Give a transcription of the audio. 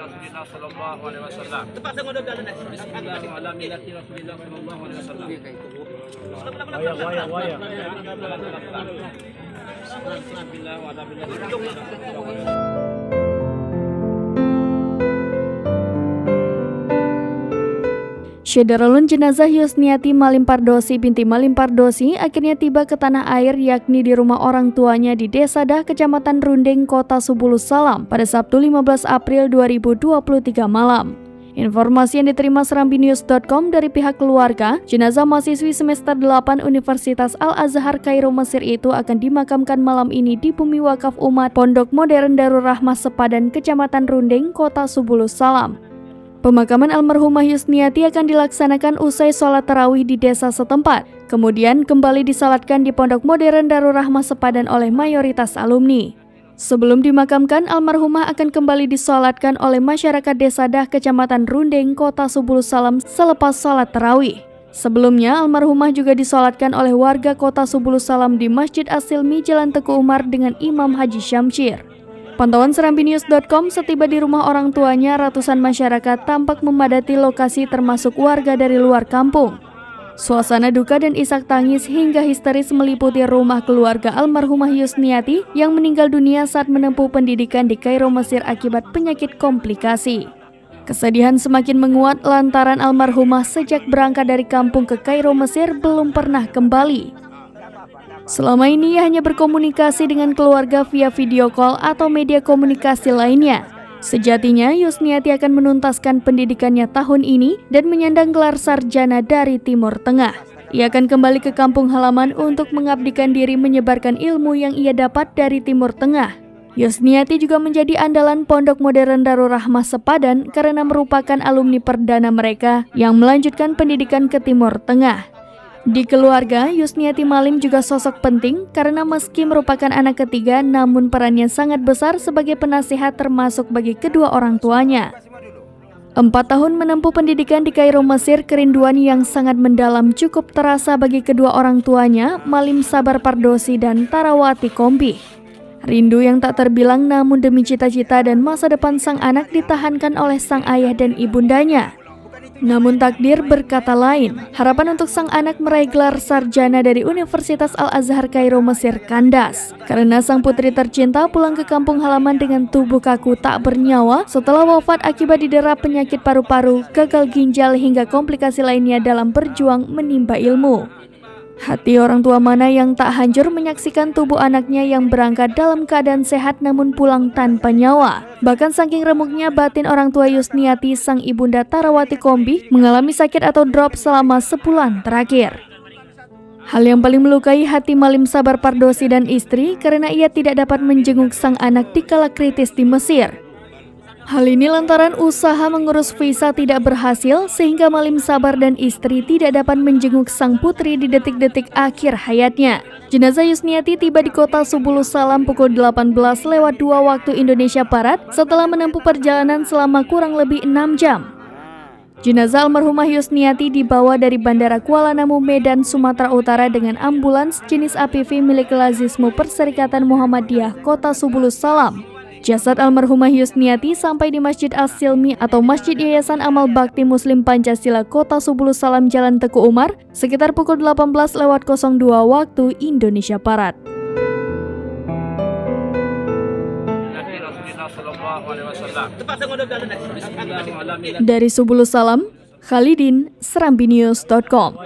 Rasulillah sallallahu alaihi wasallam. Bismillahirrahmanirrahim. Ala millati Rasulillah sallallahu alaihi wasallam. Wayang. Bismillah wa ala millati. Syederalun jenazah Yusniati Malim Pardosi binti Malim Pardosi akhirnya tiba ke tanah air, yakni di rumah orang tuanya di Desa Dah, Kecamatan Rundeng, Kota Subulus Salam pada Sabtu 15 April 2023 malam. Informasi yang diterima serambinews.com dari pihak keluarga, jenazah mahasiswi semester 8 Universitas Al-Azhar Kairo Mesir itu akan dimakamkan malam ini di Bumi Wakaf Umat Pondok Modern Darul Rahmah Sepadan, Kecamatan Rundeng, Kota Subulus Salam. Pemakaman almarhumah Yusniati akan dilaksanakan usai sholat tarawih di desa setempat, kemudian kembali disalatkan di Pondok Modern Darul Rahmah Sepadan oleh mayoritas alumni. Sebelum dimakamkan, almarhumah akan kembali disolatkan oleh masyarakat Desa Dah, Kecamatan Rundeng, Kota Subulus Salam selepas sholat tarawih. Sebelumnya, almarhumah juga disolatkan oleh warga Kota Subulus Salam di Masjid As-Silmi, Jalan Teguh Umar dengan Imam Haji Syamsyir. Pantauan serambinews.com, setiba di rumah orang tuanya, ratusan masyarakat tampak memadati lokasi termasuk warga dari luar kampung. Suasana duka dan isak tangis hingga histeris meliputi rumah keluarga almarhumah Yusniati yang meninggal dunia saat menempuh pendidikan di Kairo Mesir akibat penyakit komplikasi. Kesedihan semakin menguat lantaran almarhumah sejak berangkat dari kampung ke Kairo Mesir belum pernah kembali. Selama ini ia hanya berkomunikasi dengan keluarga via video call atau media komunikasi lainnya. Sejatinya, Yusniati akan menuntaskan pendidikannya tahun ini dan menyandang gelar sarjana dari Timur Tengah. Ia akan kembali ke kampung halaman untuk mengabdikan diri menyebarkan ilmu yang ia dapat dari Timur Tengah. Yusniati juga menjadi andalan Pondok Modern Darul Rahmah Sepadan karena merupakan alumni perdana mereka yang melanjutkan pendidikan ke Timur Tengah. Di keluarga, Yusniati Malim juga sosok penting karena meski merupakan anak ketiga, namun perannya sangat besar sebagai penasihat termasuk bagi kedua orang tuanya. 4 tahun menempuh pendidikan di Kairo Mesir, kerinduan yang sangat mendalam cukup terasa bagi kedua orang tuanya, Malim Sabar Pardosi dan Tarawati Kombi. Rindu yang tak terbilang, namun demi cita-cita dan masa depan sang anak ditahankan oleh sang ayah dan ibundanya. Namun takdir berkata lain, harapan untuk sang anak meraih gelar sarjana dari Universitas Al-Azhar Kairo Mesir kandas. Karena sang putri tercinta pulang ke kampung halaman dengan tubuh kaku tak bernyawa setelah wafat akibat didera penyakit paru-paru, gagal ginjal hingga komplikasi lainnya dalam berjuang menimba ilmu. Hati orang tua mana yang tak hancur menyaksikan tubuh anaknya yang berangkat dalam keadaan sehat namun pulang tanpa nyawa. Bahkan saking remuknya batin orang tua Yusniati, sang ibunda Tarawati Kombi mengalami sakit atau drop selama sebulan terakhir. Hal yang paling melukai hati Malim Sabar Pardosi dan istri karena ia tidak dapat menjenguk sang anak di kala kritis di Mesir. Hal ini lantaran usaha mengurus visa tidak berhasil sehingga Malim Sabar dan istri tidak dapat menjenguk sang putri di detik-detik akhir hayatnya. Jenazah Yusniati tiba di Kota Subulus Salam pukul 18:02 waktu Indonesia Barat setelah menempuh perjalanan selama kurang lebih 6 jam. Jenazah almarhumah Yusniati dibawa dari Bandara Kuala Namu, Medan, Sumatera Utara dengan ambulans jenis APV milik Lazismu Perserikatan Muhammadiyah Kota Subulus Salam. Jasad almarhumah Yusniati sampai di Masjid As-Silmi atau Masjid Yayasan Amal Bakti Muslim Pancasila Kota Subulus Salam Jalan Teguh Umar sekitar pukul 18:02 waktu Indonesia Barat. Dari Subulus Salam, Khalidin, serambinews.com.